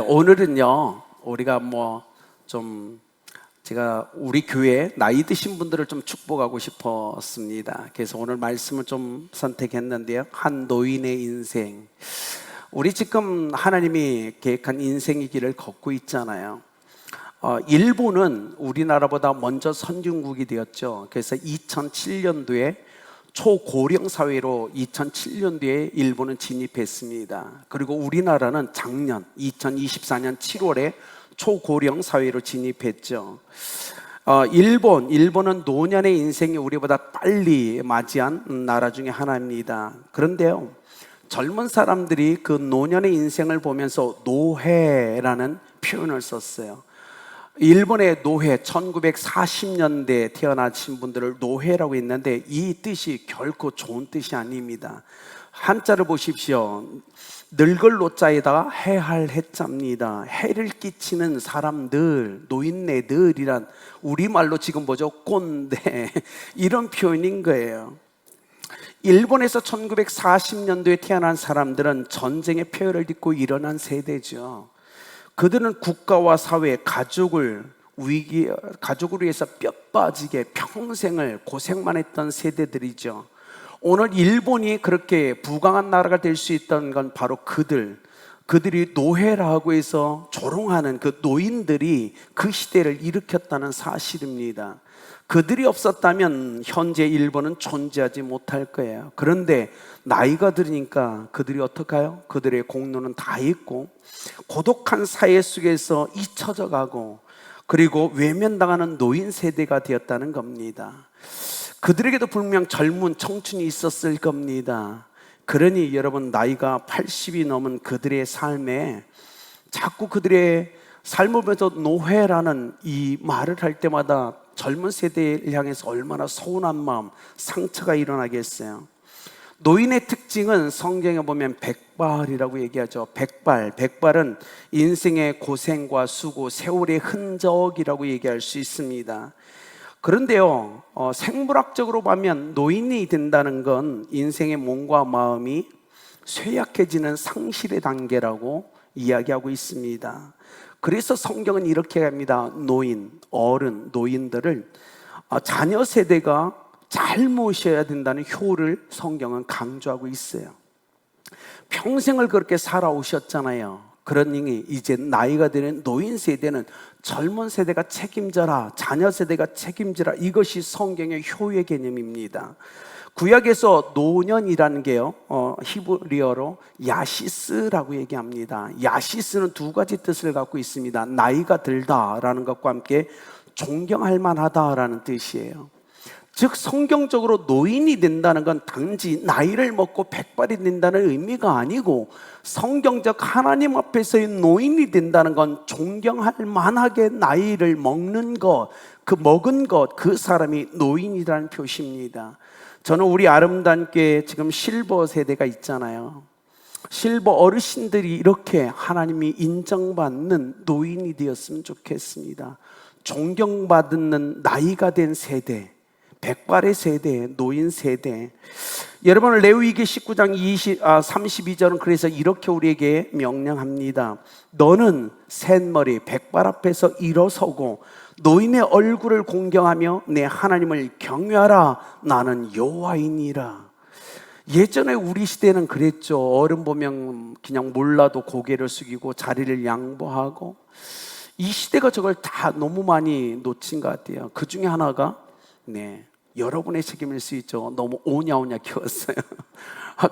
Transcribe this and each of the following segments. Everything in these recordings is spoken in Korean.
오늘은요, 우리가 제가 우리 교회 나이 드신 분들을 좀 축복하고 싶었습니다. 그래서 오늘 말씀을 좀 선택했는데요. 한 노인의 인생. 우리 지금 하나님이 계획한 인생의 길을 걷고 있잖아요. 일본은 우리나라보다 먼저 선진국이 되었죠. 그래서 2007년도에 초고령 사회로 2007년도에 일본은 진입했습니다. 그리고 우리나라는 작년 2024년 7월에 초고령 사회로 진입했죠. 일본은 노년의 인생이 우리보다 빨리 맞이한 나라 중에 하나입니다. 그런데요, 젊은 사람들이 그 노년의 인생을 보면서 노회라는 표현을 썼어요. 일본의 노회, 1940년대에 태어나신 분들을 노회라고 했는데 이 뜻이 결코 좋은 뜻이 아닙니다. 한자를 보십시오. 늙을 노자에다가 해할 해자입니다. 해를 끼치는 사람들, 노인네들이란 우리말로 지금 뭐죠? 꼰대, 이런 표현인 거예요. 일본에서 1940년도에 태어난 사람들은 전쟁의 폐허를 딛고 일어난 세대죠. 그들은 국가와 사회, 가족을 위해서 뼈 빠지게 평생을 고생만 했던 세대들이죠. 오늘 일본이 그렇게 부강한 나라가 될 수 있던 건 바로 그들이 노회라고 해서 조롱하는 그 노인들이 그 시대를 일으켰다는 사실입니다. 그들이 없었다면 현재 일본은 존재하지 못할 거예요. 그런데 나이가 들으니까 그들이 어떡해요? 그들의 공로는 다 있고 고독한 사회 속에서 잊혀져 가고 그리고 외면당하는 노인 세대가 되었다는 겁니다. 그들에게도 분명 젊은 청춘이 있었을 겁니다. 그러니 여러분, 나이가 80이 넘은 그들의 삶에 자꾸 그들의 삶을 보면서 노회라는 이 말을 할 때마다 젊은 세대를 향해서 얼마나 서운한 마음, 상처가 일어나겠어요. 노인의 특징은 성경에 보면 백발이라고 얘기하죠. 백발은 인생의 고생과 수고, 세월의 흔적이라고 얘기할 수 있습니다. 그런데요, 생물학적으로 보면 노인이 된다는 건 인생의 몸과 마음이 쇠약해지는 상실의 단계라고 이야기하고 있습니다. 그래서 성경은 이렇게 합니다. 어른, 노인들을 자녀 세대가 잘 모셔야 된다는 효를 성경은 강조하고 있어요. 평생을 그렇게 살아오셨잖아요. 그러니 이제 나이가 되는 노인 세대는 젊은 세대가 책임져라, 자녀 세대가 책임지라, 이것이 성경의 효의 개념입니다. 구약에서 노년이라는 게요, 히브리어로 야시스라고 얘기합니다. 야시스는 두 가지 뜻을 갖고 있습니다. 나이가 들다라는 것과 함께 존경할 만하다라는 뜻이에요. 즉 성경적으로 노인이 된다는 건 단지 나이를 먹고 백발이 된다는 의미가 아니고, 성경적 하나님 앞에서의 노인이 된다는 건 존경할 만하게 나이를 먹는 것, 그 사람이 노인이라는 표시입니다. 저는 우리 아름다운 교회 지금 실버 세대가 있잖아요. 실버 어르신들이 이렇게 하나님이 인정받는 노인이 되었으면 좋겠습니다. 존경받는 나이가 된 세대, 백발의 세대, 노인 세대. 여러분, 레위기 19장 32절은 그래서 이렇게 우리에게 명령합니다. 너는 셋머리 백발 앞에서 일어서고 노인의 얼굴을 공경하며 내 하나님을 경외하라. 나는 여호와이니라. 예전에 우리 시대는 그랬죠. 어른 보면 그냥 몰라도 고개를 숙이고 자리를 양보하고. 이 시대가 저걸 다 너무 많이 놓친 것 같아요. 그 중에 하나가 여러분의 책임일 수 있죠. 너무 오냐오냐 키웠어요.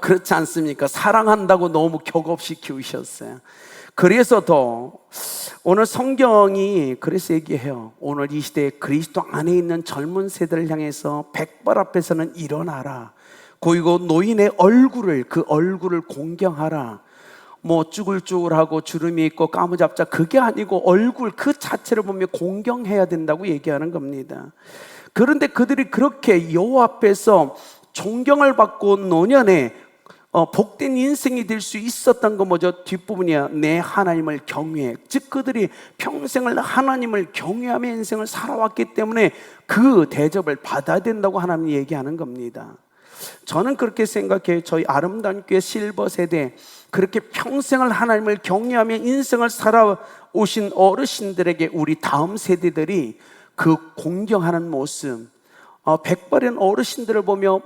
그렇지 않습니까? 사랑한다고 너무 격없이 키우셨어요. 그래서 더 오늘 성경이 그래서 얘기해요. 오늘 이 시대에 그리스도 안에 있는 젊은 세대를 향해서 백발 앞에서는 일어나라. 그리고 노인의 그 얼굴을 공경하라. 쭈글쭈글하고 주름이 있고 까무잡자, 그게 아니고 얼굴 그 자체를 보면 공경해야 된다고 얘기하는 겁니다. 그런데 그들이 그렇게 여호와 앞에서 존경을 받고 노년에 복된 인생이 될 수 있었던 건 뭐죠? 뒷부분이야. 내 하나님을 경외해. 즉 그들이 평생을 하나님을 경외하며 인생을 살아왔기 때문에 그 대접을 받아야 된다고 하나님이 얘기하는 겁니다. 저는 그렇게 생각해요. 저희 아름다운 교회 실버 세대, 그렇게 평생을 하나님을 경외하며 인생을 살아오신 어르신들에게 우리 다음 세대들이 그 공경하는 모습, 백발인 어르신들을 보며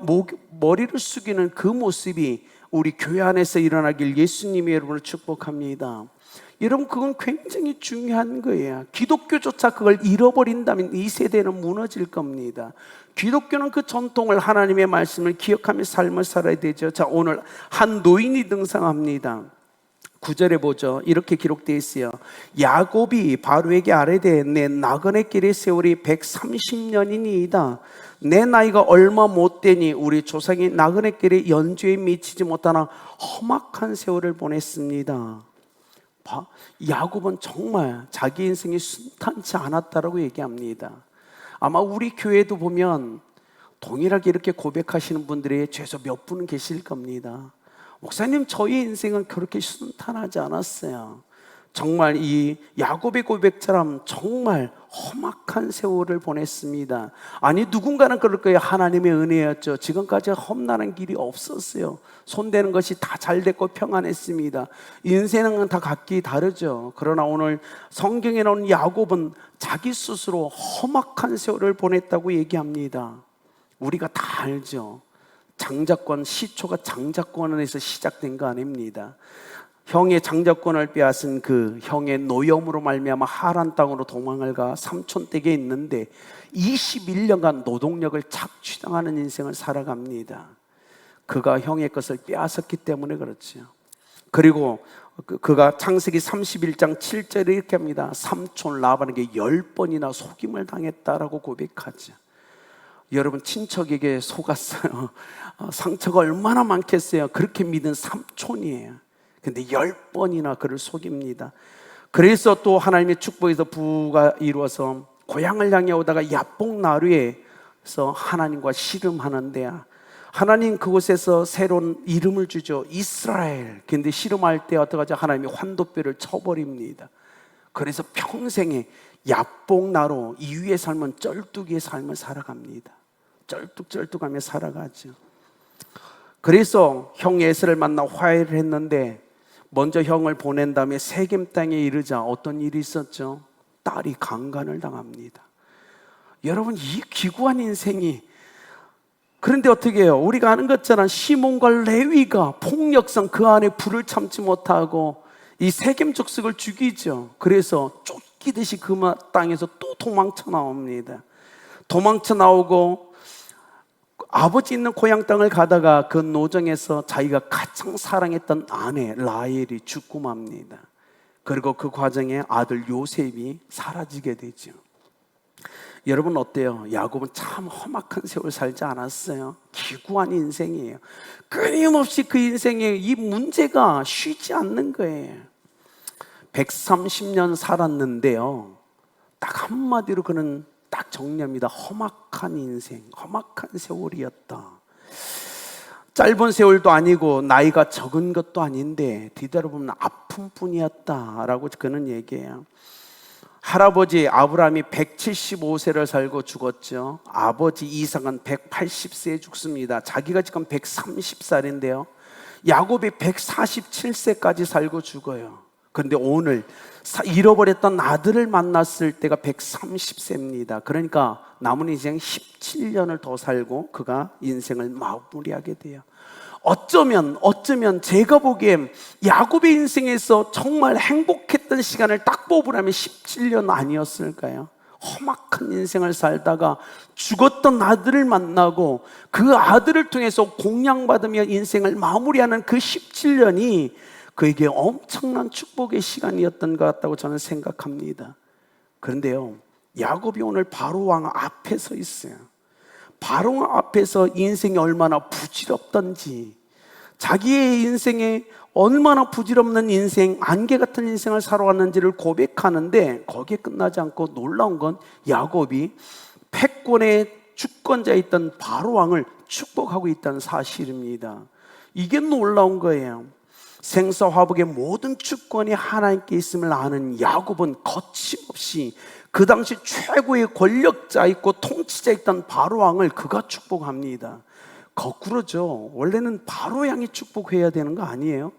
머리를 숙이는 그 모습이 우리 교회 안에서 일어나길 예수님이 여러분을 축복합니다. 여러분, 그건 굉장히 중요한 거예요. 기독교조차 그걸 잃어버린다면 이 세대는 무너질 겁니다. 기독교는 그 전통을, 하나님의 말씀을 기억하며 삶을 살아야 되죠. 자, 오늘 한 노인이 등장합니다. 9절에 보죠. 이렇게 기록되어 있어요. 야곱이 바로에게 아뢰되 내 나그네 길의 세월이 130년이니이다. 내 나이가 얼마 못 되니 우리 조상이 나그네 길에 연주에 미치지 못하나 험악한 세월을 보냈습니다. 야곱은 정말 자기 인생이 순탄치 않았다라고 얘기합니다. 아마 우리 교회도 보면 동일하게 이렇게 고백하시는 분들이 최소 몇 분은 계실 겁니다. 목사님, 저희 인생은 그렇게 순탄하지 않았어요. 정말 이 야곱의 고백처럼 정말 험악한 세월을 보냈습니다. 아니, 누군가는 그럴 거예요. 하나님의 은혜였죠. 지금까지 험난한 길이 없었어요. 손대는 것이 다 잘 됐고 평안했습니다. 인생은 다 각기 다르죠. 그러나 오늘 성경에 나오는 야곱은 자기 스스로 험악한 세월을 보냈다고 얘기합니다. 우리가 다 알죠. 장자권, 시초가 장자권에서 시작된 거 아닙니다. 형의 장자권을 빼앗은 그 형의 노염으로 말미암아 하란 땅으로 도망을 가 삼촌 댁에 있는데 21년간 노동력을 착취당하는 인생을 살아갑니다. 그가 형의 것을 빼앗았기 때문에 그렇죠. 그리고 그가 창세기 31장 7절에 이렇게 합니다. 삼촌 라반에게 10번이나 속임을 당했다라고 고백하죠. 여러분, 친척에게 속았어요. 상처가 얼마나 많겠어요. 그렇게 믿은 삼촌이에요. 근데 10번이나 그를 속입니다. 그래서 또 하나님의 축복에서 부가 이루어서 고향을 향해 오다가 야복나루에서 하나님과 씨름하는데, 하나님 그곳에서 새로운 이름을 주죠. 이스라엘. 근데 씨름할 때 어떡하죠? 하나님이 환도뼈를 쳐버립니다. 그래서 평생에 야복나루 이위의 삶은 쩔뚝이의 삶을 살아갑니다. 쩔뚝쩔뚝하며 살아가죠. 그래서 형 에서를 만나 화해를 했는데 먼저 형을 보낸 다음에 세겜 땅에 이르자 어떤 일이 있었죠? 딸이 강간을 당합니다. 여러분, 이 기구한 인생이, 그런데 어떻게 해요? 우리가 아는 것처럼 시몬과 레위가 폭력성 그 안에 불을 참지 못하고 이 세겜 족속을 죽이죠. 그래서 쫓기듯이 그 땅에서 또 도망쳐 나옵니다. 도망쳐 나오고 아버지 있는 고향 땅을 가다가 그 노정에서 자기가 가장 사랑했던 아내 라헬이 죽고 맙니다. 그리고 그 과정에 아들 요셉이 사라지게 되죠. 여러분 어때요? 야곱은 참 험악한 세월 살지 않았어요? 기구한 인생이에요. 끊임없이 그 인생에 이 문제가 쉬지 않는 거예요. 130년 살았는데요, 딱 한마디로 그는 딱 정리합니다. 험악한 인생, 험악한 세월이었다. 짧은 세월도 아니고 나이가 적은 것도 아닌데 뒤돌아보면 아픔뿐이었다라고 그는 얘기해요. 할아버지 아브라함이 175세를 살고 죽었죠. 아버지 이삭은 180세에 죽습니다. 자기가 지금 130살인데요 야곱이 147세까지 살고 죽어요. 그런데 오늘 잃어버렸던 아들을 만났을 때가 130세입니다. 그러니까 남은 인생 17년을 더 살고 그가 인생을 마무리하게 돼요. 어쩌면 제가 보기엔 야곱의 인생에서 정말 행복했던 시간을 딱 뽑으라면 17년 아니었을까요? 험악한 인생을 살다가 죽었던 아들을 만나고 그 아들을 통해서 공양받으며 인생을 마무리하는 그 17년이 그에게 엄청난 축복의 시간이었던 것 같다고 저는 생각합니다. 그런데요, 야곱이 오늘 바로왕 앞에 서 있어요. 바로왕 앞에서 인생이 얼마나 부질없던지, 자기의 인생에 얼마나 부질없는 인생, 안개 같은 인생을 살아왔는지를 고백하는데 거기에 끝나지 않고 놀라운 건 야곱이 패권의 주권자에 있던 바로왕을 축복하고 있다는 사실입니다. 이게 놀라운 거예요. 생사화복의 모든 주권이 하나님께 있음을 아는 야곱은 거침없이 그 당시 최고의 권력자이고 통치자였던 바로왕을 그가 축복합니다. 거꾸로죠. 원래는 바로 향이 축복해야 되는 거 아니에요?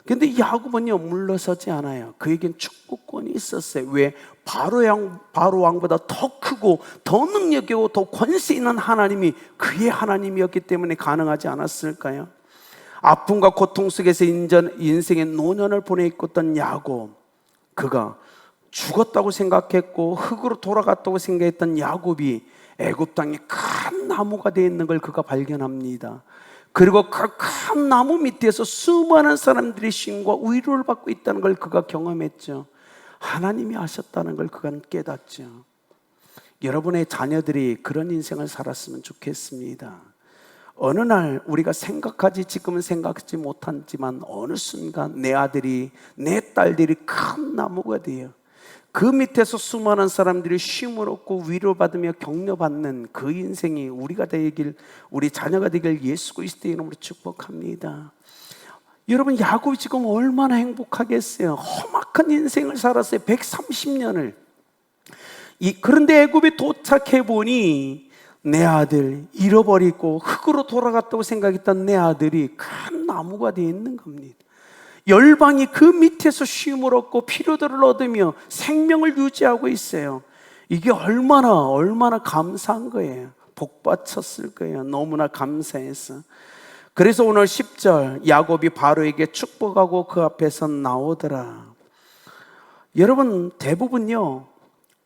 근데 야곱은요, 물러서지 않아요. 그에겐 축복권이 있었어요. 왜? 바로 왕보다 더 크고 더 능력있고 더 권세 있는 하나님이 그의 하나님이었기 때문에 가능하지 않았을까요? 아픔과 고통 속에서 인생의 노년을 보내고 있던 야곱, 그가 죽었다고 생각했고 흙으로 돌아갔다고 생각했던 야곱이 애굽 땅에 큰 나무가 되어 있는 걸 그가 발견합니다. 그리고 그 큰 나무 밑에서 수많은 사람들이 쉼과 위로를 받고 있다는 걸 그가 경험했죠. 하나님이 하셨다는 걸 그가 깨닫죠. 여러분의 자녀들이 그런 인생을 살았으면 좋겠습니다. 어느 날 우리가 지금은 생각하지 못하지만 어느 순간 내 아들이, 내 딸들이 큰 나무가 돼요. 그 밑에서 수많은 사람들이 쉼을 얻고 위로받으며 격려받는 그 인생이 우리 자녀가 되길 예수 그리스도의 이름으로 축복합니다. 여러분, 야곱이 지금 얼마나 행복하겠어요. 험악한 인생을 살았어요. 130년을. 그런데 애굽에 도착해 보니 내 아들, 잃어버리고 흙으로 돌아갔다고 생각했던 내 아들이 큰 나무가 되어 있는 겁니다. 열방이 그 밑에서 쉼을 얻고 필요들을 얻으며 생명을 유지하고 있어요. 이게 얼마나 감사한 거예요. 복받쳤을 거예요. 너무나 감사해서. 그래서 오늘 10절, 야곱이 바로에게 축복하고 그 앞에서 나오더라. 여러분, 대부분요,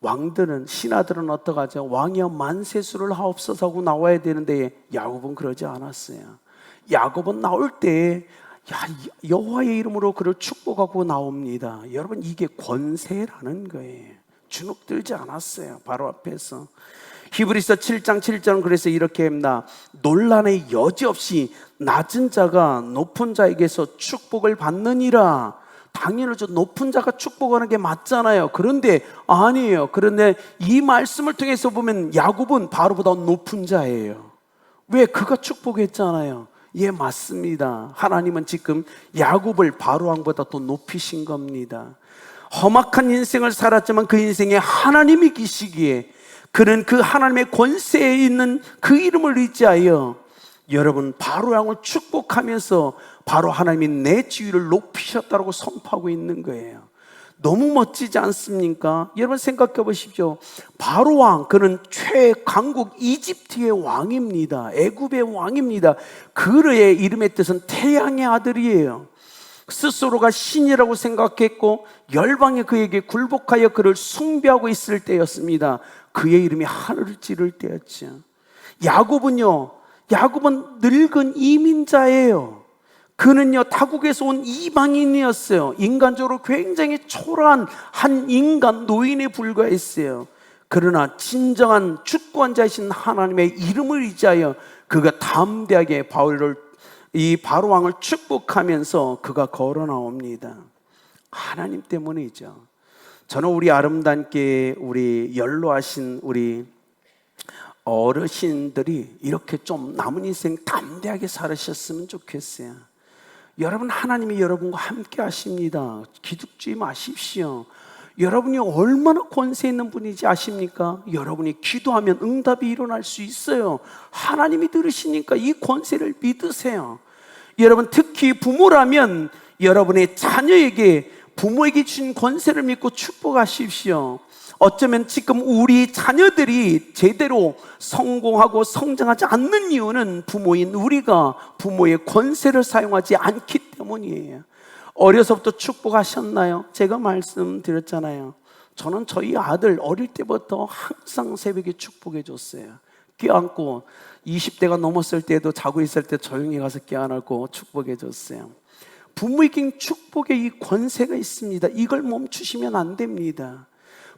왕들은, 신하들은 어떡하죠? 왕이여 만세수를 하옵소서 하고 나와야 되는데 야곱은 그러지 않았어요. 야곱은 나올 때 여호와의 이름으로 그를 축복하고 나옵니다. 여러분, 이게 권세라는 거예요. 주눅 들지 않았어요. 바로 앞에서. 히브리서 7장 7절은 그래서 이렇게 합니다. 논란의 여지 없이 낮은 자가 높은 자에게서 축복을 받느니라. 당연하죠. 높은 자가 축복하는 게 맞잖아요. 그런데 아니에요. 그런데 이 말씀을 통해서 보면 야곱은 바로보다 높은 자예요. 왜? 그가 축복했잖아요. 예, 맞습니다. 하나님은 지금 야곱을 바로 왕보다 더 높이신 겁니다. 험악한 인생을 살았지만 그 인생에 하나님이 계시기에 그는 그 하나님의 권세에 있는 그 이름을 의지하여 여러분 바로 왕을 축복하면서 바로 하나님이 내 지위를 높이셨다고 선포하고 있는 거예요. 너무 멋지지 않습니까? 여러분 생각해 보십시오. 바로 왕, 그는 최강국 이집트의 왕입니다. 애굽의 왕입니다. 그의 이름의 뜻은 태양의 아들이에요. 스스로가 신이라고 생각했고 열방이 그에게 굴복하여 그를 숭배하고 있을 때였습니다. 그의 이름이 하늘을 찌를 때였죠. 야곱은 늙은 이민자예요. 그는요, 타국에서 온 이방인이었어요. 인간적으로 굉장히 초라한 한 인간 노인에 불과했어요. 그러나 진정한 주권자이신 하나님의 이름을 의지하여 그가 담대하게 이 바로 왕을 축복하면서 그가 걸어 나옵니다. 하나님 때문이죠. 저는 우리 아름답게 우리 연로하신 우리 어르신들이 이렇게 좀 남은 인생 담대하게 살으셨으면 좋겠어요. 여러분, 하나님이 여러분과 함께 하십니다. 기죽지 마십시오. 여러분이 얼마나 권세 있는 분인지 아십니까? 여러분이 기도하면 응답이 일어날 수 있어요. 하나님이 들으시니까 이 권세를 믿으세요. 여러분, 특히 부모라면 여러분의 자녀에게 부모에게 주신 권세를 믿고 축복하십시오. 어쩌면 지금 우리 자녀들이 제대로 성공하고 성장하지 않는 이유는 부모인 우리가 부모의 권세를 사용하지 않기 때문이에요. 어려서부터 축복하셨나요? 제가 말씀드렸잖아요. 저는 저희 아들 어릴 때부터 항상 새벽에 축복해 줬어요. 껴안고 20대가 넘었을 때도 자고 있을 때 조용히 가서 껴안고 축복해 줬어요. 부모에게 축복의 이 권세가 있습니다. 이걸 멈추시면 안 됩니다.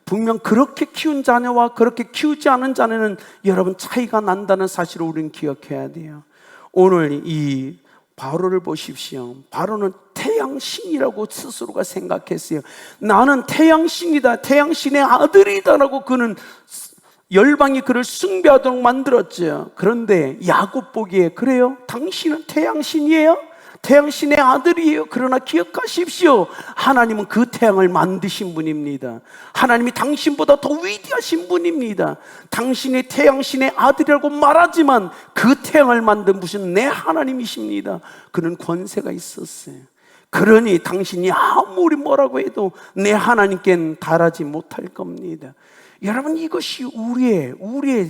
분명 그렇게 키운 자녀와 그렇게 키우지 않은 자녀는 여러분 차이가 난다는 사실을 우리는 기억해야 돼요. 오늘 이 바로를 보십시오. 바로는 태양신이라고 스스로가 생각했어요. 나는 태양신이다, 태양신의 아들이다라고 그는 열방이 그를 숭배하도록 만들었죠. 그런데 야곱 보기에 그래요? 당신은 태양신이에요? 태양신의 아들이에요. 그러나 기억하십시오. 하나님은 그 태양을 만드신 분입니다. 하나님이 당신보다 더 위대하신 분입니다. 당신의 태양신의 아들이라고 말하지만 그 태양을 만든 분은 내 하나님이십니다. 그는 권세가 있었어요. 그러니 당신이 아무리 뭐라고 해도 내 하나님께는 달하지 못할 겁니다. 여러분, 이것이 우리의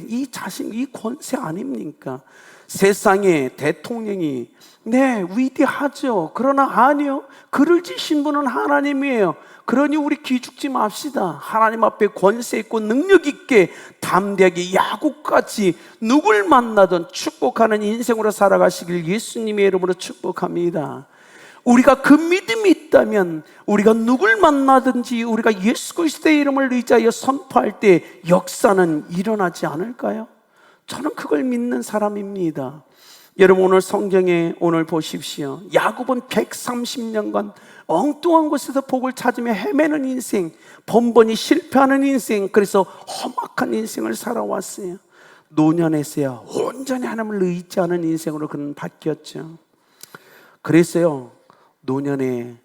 이 자신, 이 권세 아닙니까? 세상의 대통령이 위대하죠. 그러나 아니요, 그를 지신 분은 하나님이에요. 그러니 우리 기죽지 맙시다. 하나님 앞에 권세 있고 능력 있게 담대하게 야곱같이 누굴 만나든 축복하는 인생으로 살아가시길 예수님의 이름으로 축복합니다. 우리가 그 믿음이 있다면 우리가 누굴 만나든지 우리가 예수 그리스도의 이름을 의지하여 선포할 때 역사는 일어나지 않을까요? 저는 그걸 믿는 사람입니다. 여러분, 오늘 성경에 오늘 보십시오. 야곱은 130년간 엉뚱한 곳에서 복을 찾으며 헤매는 인생, 번번이 실패하는 인생, 그래서 험악한 인생을 살아왔어요. 노년에서야 온전히 하나님을 의지하는 인생으로 그는 바뀌었죠. 그래서요, 노년에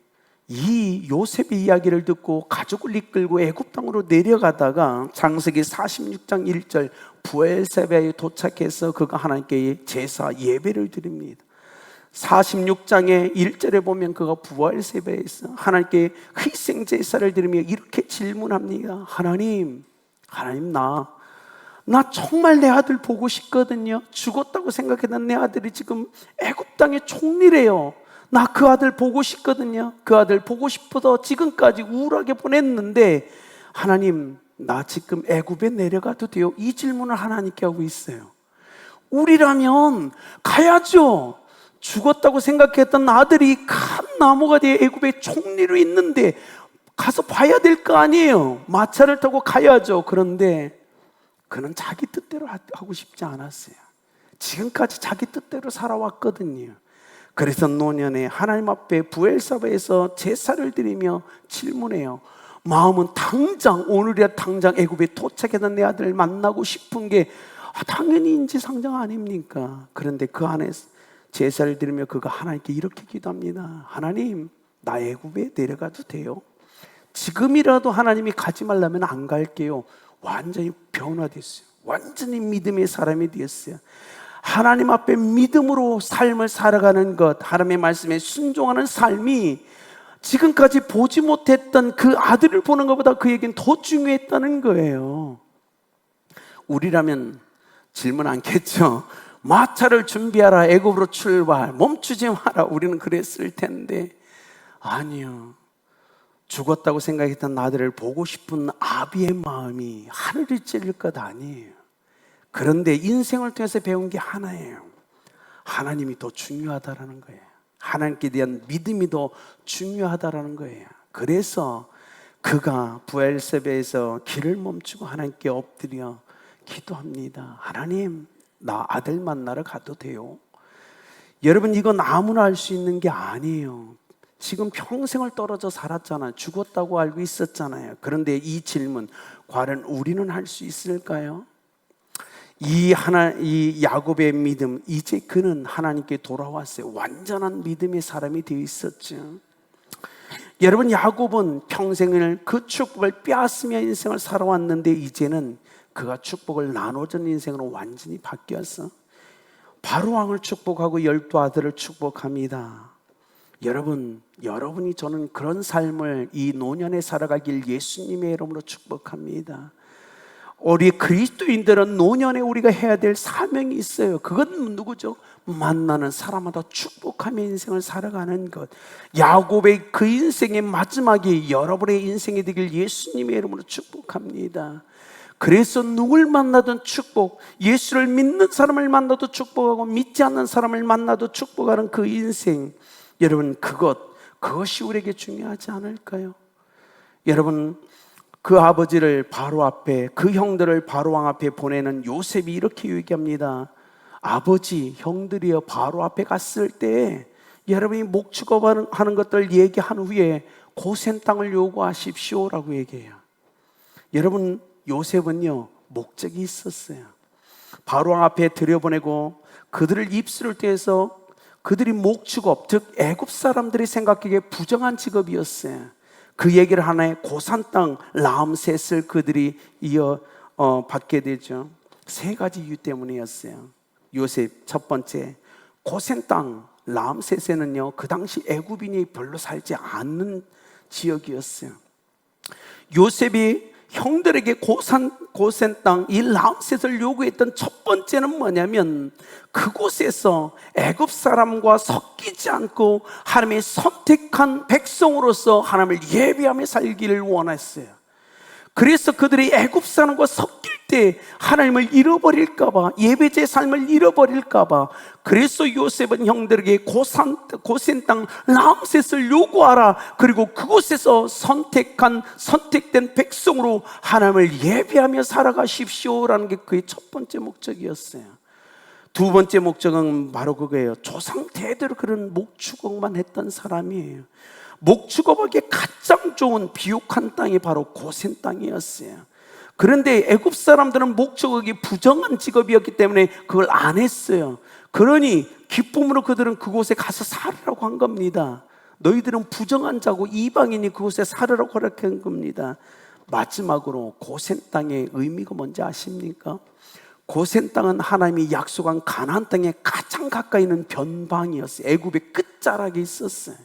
이 요셉의 이야기를 듣고 가족을 이끌고 애굽 땅으로 내려가다가 창세기 46장 1절 부엘세바에 도착해서 그가 하나님께 제사 예배를 드립니다. 46장의 1절에 보면 그가 부엘세바에서 하나님께 희생 제사를 드리며 이렇게 질문합니다. 하나님 나 정말 내 아들 보고 싶거든요. 죽었다고 생각했던 내 아들이 지금 애굽 땅의 총리래요. 나 그 아들 보고 싶거든요. 그 아들 보고 싶어서 지금까지 우울하게 보냈는데 하나님, 나 지금 애굽에 내려가도 돼요? 이 질문을 하나님께 하고 있어요. 우리라면 가야죠. 죽었다고 생각했던 아들이 큰 나무가 되어 애굽의 총리로 있는데 가서 봐야 될 거 아니에요. 마차를 타고 가야죠. 그런데 그는 자기 뜻대로 하고 싶지 않았어요. 지금까지 자기 뜻대로 살아왔거든요. 그래서 노년에 하나님 앞에 부엘사바에서 제사를 드리며 질문해요. 마음은 당장, 오늘이야 당장 애굽에 도착해서 내 아들을 만나고 싶은 게 당연히 인지상정 아닙니까? 그런데 그 안에서 제사를 드리며 그가 하나님께 이렇게 기도합니다. 하나님, 나 애굽에 내려가도 돼요? 지금이라도 하나님이 가지 말라면 안 갈게요. 완전히 변화됐어요. 완전히 믿음의 사람이 되었어요. 하나님 앞에 믿음으로 삶을 살아가는 것, 하나님의 말씀에 순종하는 삶이 지금까지 보지 못했던 그 아들을 보는 것보다 그에겐 더 중요했다는 거예요. 우리라면 질문 않겠죠. 마차를 준비하라, 애굽으로 출발, 멈추지 마라. 우리는 그랬을 텐데 아니요. 죽었다고 생각했던 아들을 보고 싶은 아비의 마음이 하늘을 찔릴 것 아니에요. 그런데 인생을 통해서 배운 게 하나예요. 하나님이 더 중요하다라는 거예요. 하나님께 대한 믿음이 더 중요하다라는 거예요. 그래서 그가 부엘세바에서 길을 멈추고 하나님께 엎드려 기도합니다. 하나님, 나 아들 만나러 가도 돼요? 여러분, 이건 아무나 할 수 있는 게 아니에요. 지금 평생을 떨어져 살았잖아요. 죽었다고 알고 있었잖아요. 그런데 이 질문, 과연 우리는 할 수 있을까요? 이 야곱의 믿음, 이제 그는 하나님께 돌아왔어요. 완전한 믿음의 사람이 되어 있었죠. 여러분, 야곱은 평생을 그 축복을 빼앗으며 인생을 살아왔는데 이제는 그가 축복을 나눠준 인생으로 완전히 바뀌었어. 바로왕을 축복하고 12아들을 축복합니다. 여러분이 저는 그런 삶을 이 노년에 살아가길 예수님의 이름으로 축복합니다. 우리 그리스도인들은 노년에 우리가 해야 될 사명이 있어요. 그건 누구죠? 만나는 사람마다 축복하며 인생을 살아가는 것. 야곱의 그 인생의 마지막이 여러분의 인생이 되길 예수님의 이름으로 축복합니다. 그래서 누굴 만나든 축복, 예수를 믿는 사람을 만나도 축복하고 믿지 않는 사람을 만나도 축복하는 그 인생, 여러분, 그것이 우리에게 중요하지 않을까요? 여러분, 그 아버지를 바로 앞에, 그 형들을 바로왕 앞에 보내는 요셉이 이렇게 얘기합니다. 아버지, 형들이여, 바로 앞에 갔을 때 여러분이 목축업하는 것들 얘기한 후에 고센 땅을 요구하십시오라고 얘기해요. 여러분, 요셉은요, 목적이 있었어요. 바로왕 앞에 들여보내고 그들을 입술을 떼서 그들이 목축업, 즉 애굽 사람들이 생각하기에 부정한 직업이었어요. 그 얘기를 하나의 고산 땅 라암셋을 그들이 받게 되죠. 세 가지 이유 때문이었어요. 요셉 첫 번째, 고센 땅 라암셋에는요, 그 당시 애굽인이 별로 살지 않는 지역이었어요. 요셉이 형들에게 고센 땅 이 라암셋을 요구했던 첫 번째는 뭐냐면, 그곳에서 애굽 사람과 섞이지 않고 하나님의 선택한 백성으로서 하나님을 예배하며 살기를 원했어요. 그래서 그들이 애굽 사람과 섞일 때 하나님을 잃어버릴까봐, 예배자의 삶을 잃어버릴까봐, 그래서 요셉은 형들에게 고센 땅 라암셋을 요구하라, 그리고 그곳에서 선택된 백성으로 하나님을 예배하며 살아가십시오라는 게 그의 첫 번째 목적이었어요. 두 번째 목적은 바로 그거예요. 조상 대대로 그런 목축업만 했던 사람이에요. 목축업하기에 가장 좋은 비옥한 땅이 바로 고센 땅이었어요. 그런데 애굽 사람들은 목축업이 부정한 직업이었기 때문에 그걸 안 했어요. 그러니 기쁨으로 그들은 그곳에 가서 살으라고 한 겁니다. 너희들은 부정한 자고 이방인이 그곳에 살으라고 허락한 겁니다. 마지막으로 고센 땅의 의미가 뭔지 아십니까? 고센 땅은 하나님이 약속한 가나안 땅에 가장 가까이 있는 변방이었어요. 애굽의 끝자락에 있었어요.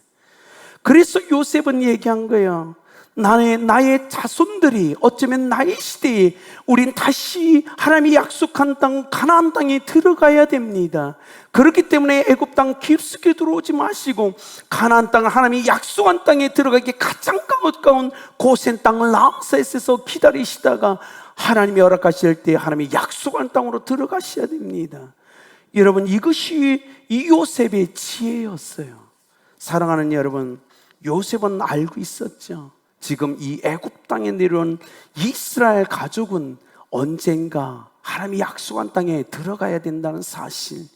그래서 요셉은 얘기한 거예요. 나의 자손들이 어쩌면 나의 시대에 우린 다시 하나님이 약속한 땅 가나안 땅에 들어가야 됩니다. 그렇기 때문에 애굽 땅 깊숙이 들어오지 마시고 가나안 땅, 하나님이 약속한 땅에 들어가기 가장 가까운 고센 땅 라암셋에서 기다리시다가 하나님이 허락하실 때 하나님이 약속한 땅으로 들어가셔야 됩니다. 여러분, 이것이 이 요셉의 지혜였어요. 사랑하는 여러분, 요셉은 알고 있었죠. 지금 이 애굽 땅에 내려온 이스라엘 가족은 언젠가 하나님이 약속한 땅에 들어가야 된다는 사실,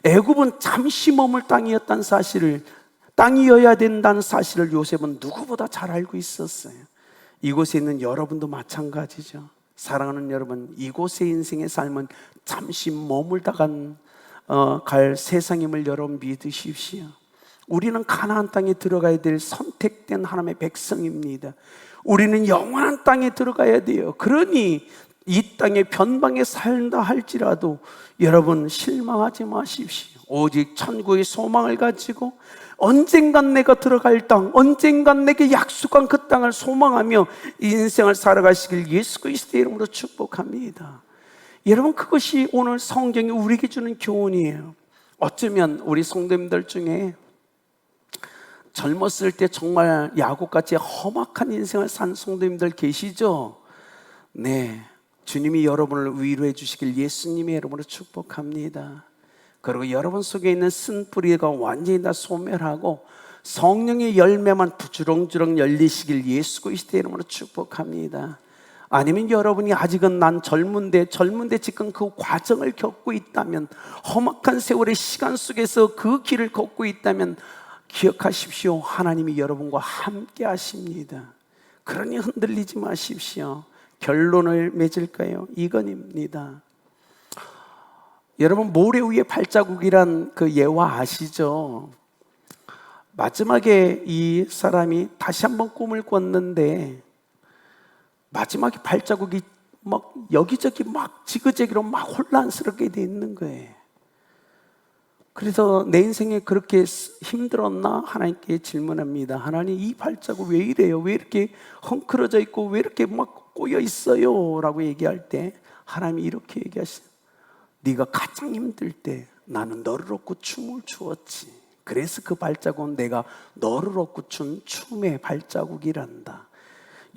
애굽은 잠시 머물 땅이었다는 사실을, 땅이어야 된다는 사실을 요셉은 누구보다 잘 알고 있었어요. 이곳에 있는 여러분도 마찬가지죠. 사랑하는 여러분, 이곳의 인생의 삶은 잠시 머물다 갈 세상임을 여러분 믿으십시오. 우리는 가나안 땅에 들어가야 될 선택된 하나님의 백성입니다. 우리는 영원한 땅에 들어가야 돼요. 그러니 이 땅의 변방에 살다 할지라도 여러분 실망하지 마십시오. 오직 천국의 소망을 가지고 언젠간 내가 들어갈 땅, 언젠간 내게 약속한 그 땅을 소망하며 인생을 살아가시길 예수 그리스도의 이름으로 축복합니다. 여러분, 그것이 오늘 성경이 우리에게 주는 교훈이에요. 어쩌면 우리 성도님들 중에 젊었을 때 정말 야곱같이 험악한 인생을 산 성도님들 계시죠? 네, 주님이 여러분을 위로해 주시길 예수님의 이름으로 축복합니다. 그리고 여러분 속에 있는 쓴뿌리가 완전히 다 소멸하고 성령의 열매만 주렁주렁 열리시길 예수 그리스도의 이름으로 축복합니다. 아니면 여러분이 아직은 난 젊은데 지금 그 과정을 겪고 있다면, 험악한 세월의 시간 속에서 그 길을 걷고 있다면 기억하십시오. 하나님이 여러분과 함께 하십니다. 그러니 흔들리지 마십시오. 결론을 맺을까요? 이건입니다. 여러분, 모래 위에 발자국이란 그 예화 아시죠? 마지막에 이 사람이 다시 한번 꿈을 꿨는데 마지막에 발자국이 막 여기저기 막 지그재기로 막 혼란스럽게 돼 있는 거예요. 그래서 내 인생에 그렇게 힘들었나? 하나님께 질문합니다. 하나님, 이 발자국 왜 이래요? 왜 이렇게 헝클어져 있고 왜 이렇게 막 꼬여 있어요? 라고 얘기할 때 하나님이 이렇게 얘기하시죠. 네가 가장 힘들 때 나는 너를 얻고 춤을 추었지. 그래서 그 발자국은 내가 너를 얻고 춘 춤의 발자국이란다.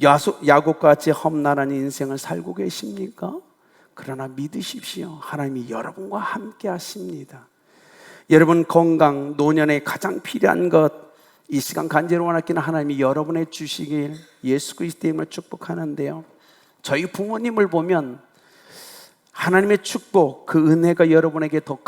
야곱과 같이 험난한 인생을 살고 계십니까? 그러나 믿으십시오. 하나님이 여러분과 함께 하십니다. 여러분 건강, 노년에 가장 필요한 것, 이 시간 간절히 원하기는 하나님이 여러분의 주시길 예수 그리스도의 이름으로 축복하는데요. 저희 부모님을 보면 하나님의 축복, 그 은혜가 여러분에게 더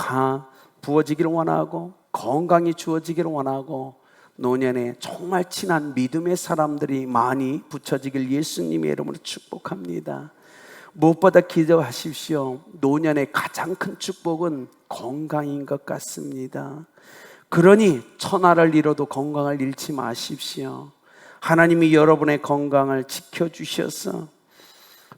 부어지기를 원하고, 건강이 주어지기를 원하고, 노년에 정말 친한 믿음의 사람들이 많이 붙여지길 예수님의 이름으로 축복합니다. 무엇보다 기도하십시오. 노년의 가장 큰 축복은 건강인 것 같습니다. 그러니 천하를 잃어도 건강을 잃지 마십시오. 하나님이 여러분의 건강을 지켜주셔서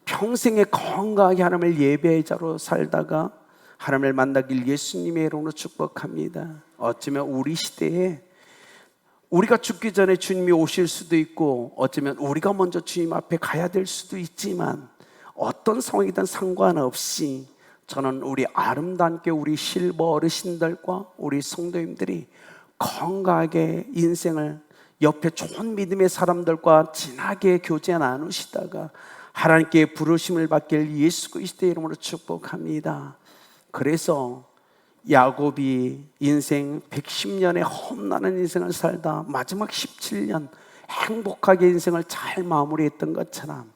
평생에 건강하게 하나님을 예배의 자로 살다가 하나님을 만나길 예수님의 이름으로 축복합니다. 어쩌면 우리 시대에 우리가 죽기 전에 주님이 오실 수도 있고, 어쩌면 우리가 먼저 주님 앞에 가야 될 수도 있지만, 어떤 상황이든 상관없이 저는 우리 아름답게 우리 실버 어르신들과 우리 성도님들이 건강하게 인생을 옆에 좋은 믿음의 사람들과 진하게 교제 나누시다가 하나님께 부르심을 받길 예수 그리스도의 이름으로 축복합니다. 그래서 야곱이 인생 110년의 험난한 인생을 살다 마지막 17년 행복하게 인생을 잘 마무리했던 것처럼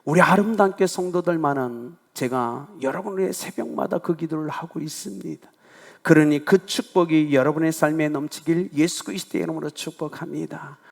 우리 아름답게 성도들만은 제가 여러분의 새벽마다 그 기도를 하고 있습니다. 그러니 그 축복이 여러분의 삶에 넘치길 예수 그리스도의 이름으로 축복합니다.